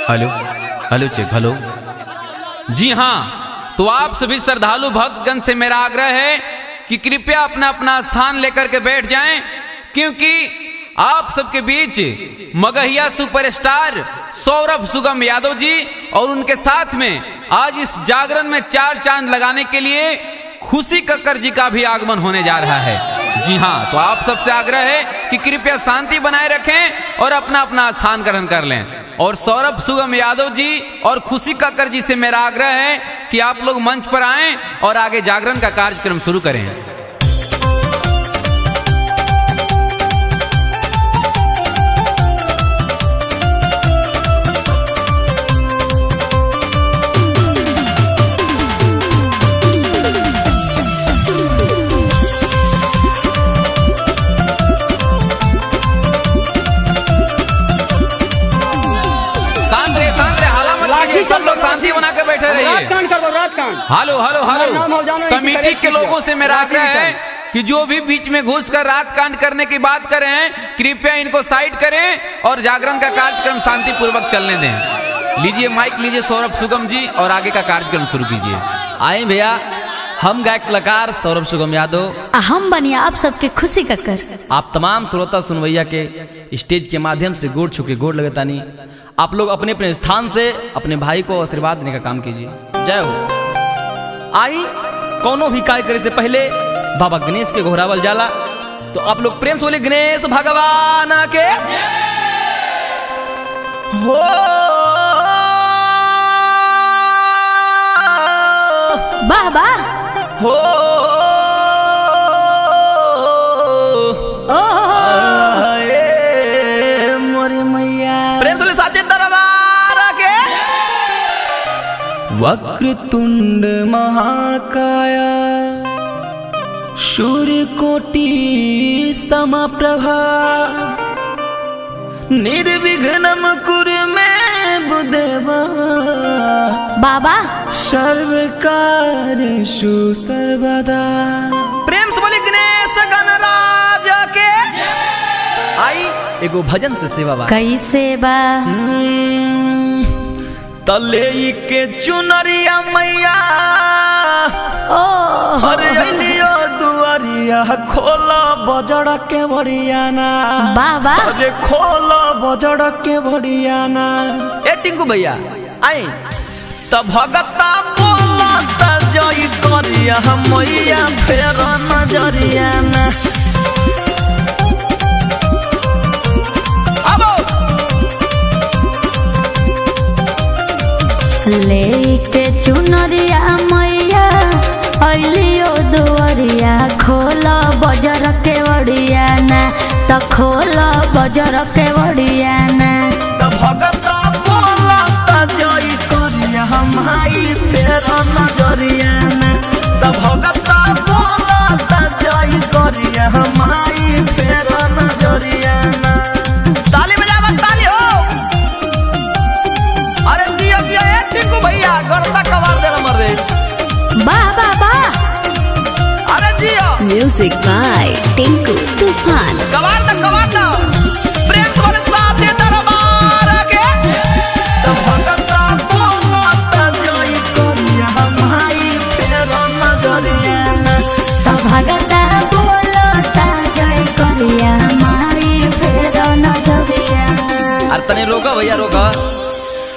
Hello hello check hello. जी हाँ, तो आप सभी श्रद्धालु भक्तगण से मेरा आग्रह है कि कृपया अपना अपना स्थान लेकर के बैठ जाएं, क्योंकि आप सबके बीच मगहिया सुपरस्टार सौरभ सुगम यादव जी और उनके साथ में आज इस जागरण में चार चांद लगाने के लिए खुशी कक्कर जी का भी आगमन होने जा रहा है। जी हाँ, तो आप सबसे आग्रह है कि कृपया शांति बनाए रखें और अपना अपना स्थान ग्रहण कर लें। और सौरभ सुगम यादव जी और खुशी कक्कर जी से मेरा आग्रह है कि आप लोग मंच पर आएं और आगे जागरण का कार्यक्रम शुरू करें। सब लोग शांति बना के बैठे रहिए। Hello hello hello. कमेटी के लोगों से मेरा आग्रह है कि जो भी बीच में घुस कर रात कांड करने की बात करें, कृपया इनको साइड करें और जागरण का कार्यक्रम शांति पूर्वक चलने दें। लीजिए माइक लीजिए सौरभ सुगम जी और आगे का कार्यक्रम शुरू कीजिए। आए भैया, हम गायक कलाकार सौरभ सुगम यादव, हम बनिया आप सबके खुशी कक्कर, आप तमाम श्रोता सुनवैया के स्टेज के माध्यम से गोड़ छुके गोड़ लगतानी। आप लोग अपने अपने स्थान से अपने भाई को आशीर्वाद देने का काम कीजिए। जय हो। आई कोनो भी कार्य करे से पहले बाबा गणेश के घोरावल जाला, तो आप लोग प्रेम से बोले गणेश भगवान के हो। वाह वाह हो मोरे मैया, प्रेम से साचे दरबार के वक्रतुंड महाकाया सूर्यकोटि समप्रभा निर्विघ्नं कुरु मे देवा बाबा सर्वकार्येषु सर्वदा। प्रेम से बोले गणेश गणराज के। आई एगो भजन से सेवा बा। कैसे बा तले के चुनरिया मैया ओ हरे लियो दुआरिया खोला बजड़ के बड़ियाना। बाबा अरे खोला बजड़ के बड़ियाना। ए टिंकू भैया आई तब भगता बोला जय करिया मैया फेर नजरिया ना। लेके चुनरिया मैया अलियो दुआरिया खोला बजर के बड़िया ना, तो खोला बजर के बड़िया ना। तब भगता बोला जय करिया माई फेर नजरिया ना। तब भगता बोला जय करिया माई फेर नजरिया ना। ताली बजावा ताली हो। अरे जियो जियो ए टिंकू भैया गड़ता कवार दे मर दे। वाह वाह वाह। अरे जियो म्यूजिक बाय टिंकू तूफान। कवार ना प्रेम वाले साथे दरबार के। तब भगता बोला जय करिया माई फेर नजरिया ना। तब भगता बोलो जय करिया माई फेर नजरिया। अरे तने रोका भैया रोका,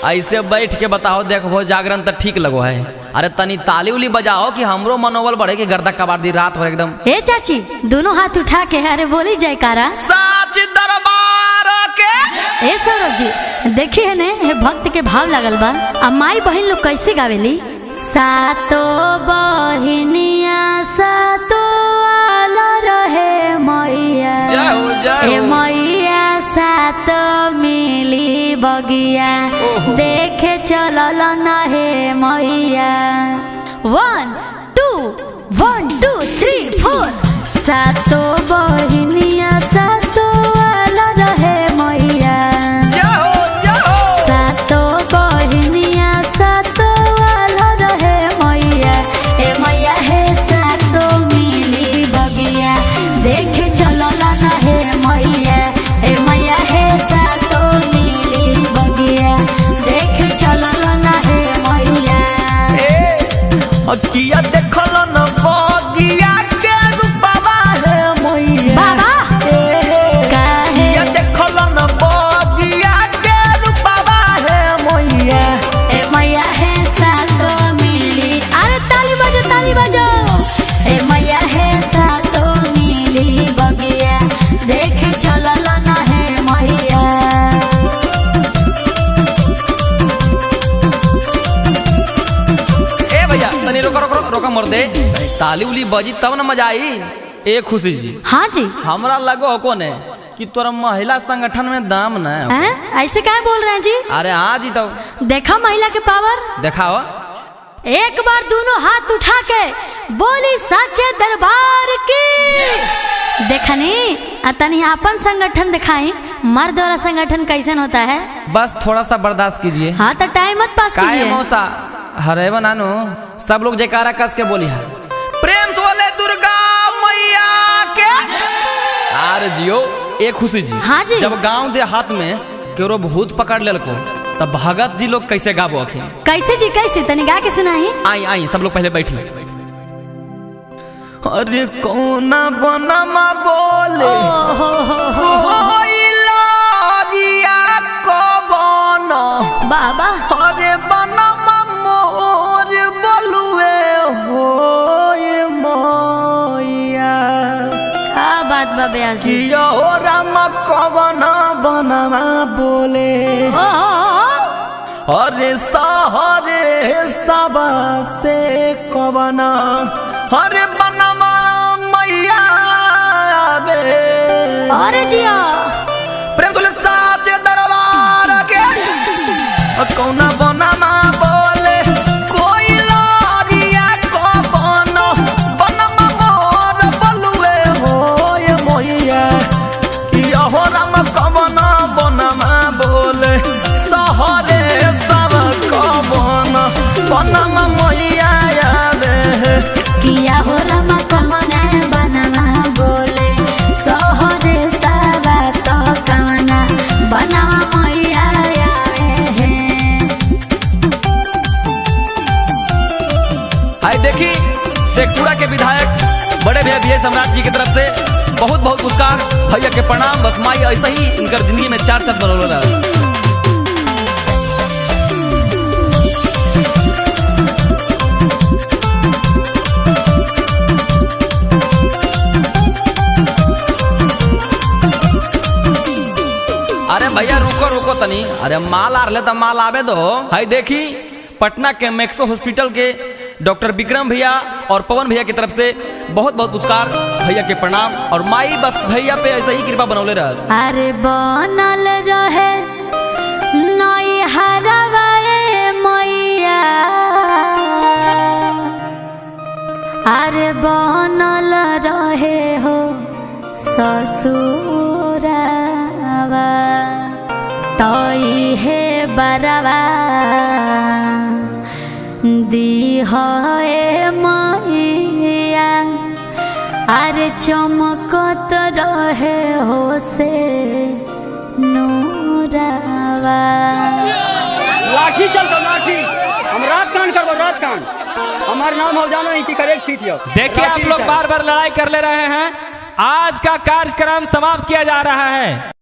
ऐसे बैठ के बताओ देखो जागरण तो ठीक लगो है। अरे तनी ताली उली बजाओ कि हमरो मनोबल बढ़े कि गर्दा कबार दी रात भर एकदम। हे चाची दोनों हाथ उठा के अरे बोली जयकारा साच दरबार के। ए सौरभ जी देखिए ने हे भक्त के भाव लगल बा। अब माई बहन लोग कैसे गावेली। सातो बहिनिया सातो आलो रहे मैया, ए मैया सातो मिली बगिया देखे चलल न हे मैया। 1 2 3 4 सातो बहिनिया सातो आलो रहे मैया। सातो बहिनिया सातो आलो रहे मैया, ए मैया हे सातो मिली बगिया देखे चलल न हे मैया, ए मैया हे सातो मिली बगिया। ताली उली बजी तब ना मजा आई। ए खुशी जी, हाँ जी। हमरा लगो को ने कि तोरा महिला संगठन में दाम न है। ऐसे क्या बोल रहे हैं जी? अरे हाँ जी, तो देखा महिला के पावर, दिखाओ। एक बार दोनों हाथ उठा के बोली सच्चे दरबार की। देखनी तनी अपन संगठन दिखाई, मर्द वाला संगठन कैसन होता है। बस थोड़ा सा बर्दाश्त कीजिए। हाँ तो टाइम मत पास काहे कीजिए। मौसा हरे नानू सब लोग जयकारा कस के बोली है, प्रेम से बोले दुर्गा मैया के। अरे जियो एक खुशी जी, हाँ जी। जब गांव दे हाथ में केरो भूत पकड़ लेल को तब भगत जी लोग कैसे गाबो अखिन? कैसे जी कैसे, तनी गा के सुनाई। आई आई सब लोग पहले बैठी। अरे कौना बनमा बोले बाबा, अरे बनमा मोर बोलुए हो मैया। क्या बात बा ब्यास जी। राम कवना बनमा बोले अरे सहरे सबा से कवना अरे बनमा मैया बे। अरे जिया प्रेम तुले साचे दरबार के कौना बनमा बोले कोई लारिया को बनो बनमा मोर बलुए होए मैया। यहो राम कवना बनमा बोले सहरे सब कवना बनमा मैया बे। किया हो रमा कमना बनवा बोले सोहरे सावा तो कमना बनवा मैया आवे हैं। हाय देखी शेखपुरा के विधायक बड़े भैया बीए सम्राट जी की तरफ से बहुत बहुत पुरस्कार, भैया के प्रणाम। बस माई ऐसा ही इनकर जिंदगी में चार चांद बनल रहा। अरे भैया रुको रुको तनी, अरे माल आ रहे तो माल आवे दो। हाय देखी पटना के मैक्सो हॉस्पिटल के डॉक्टर विक्रम भैया और पवन भैया की तरफ से बहुत बहुत पुरस्कार, भैया के प्रणाम। और माई बस भैया पे ऐसा ही कृपा बनौले रहा। अरे बनल रहे नई हरवाए मैया, अरे बनल रहे हो ससुरावा तई है बरवा दी है मैया। अरे चमकत रहे हो से नूरावा। लाठी चलता लाठी, हम रात कांड करबो रात कांड। हमार नाम हो जानो इनकी करेक्ट सीट हो। देखिए आप लोग बार बार लड़ाई कर ले रहे हैं, आज का कार्यक्रम समाप्त किया जा रहा है।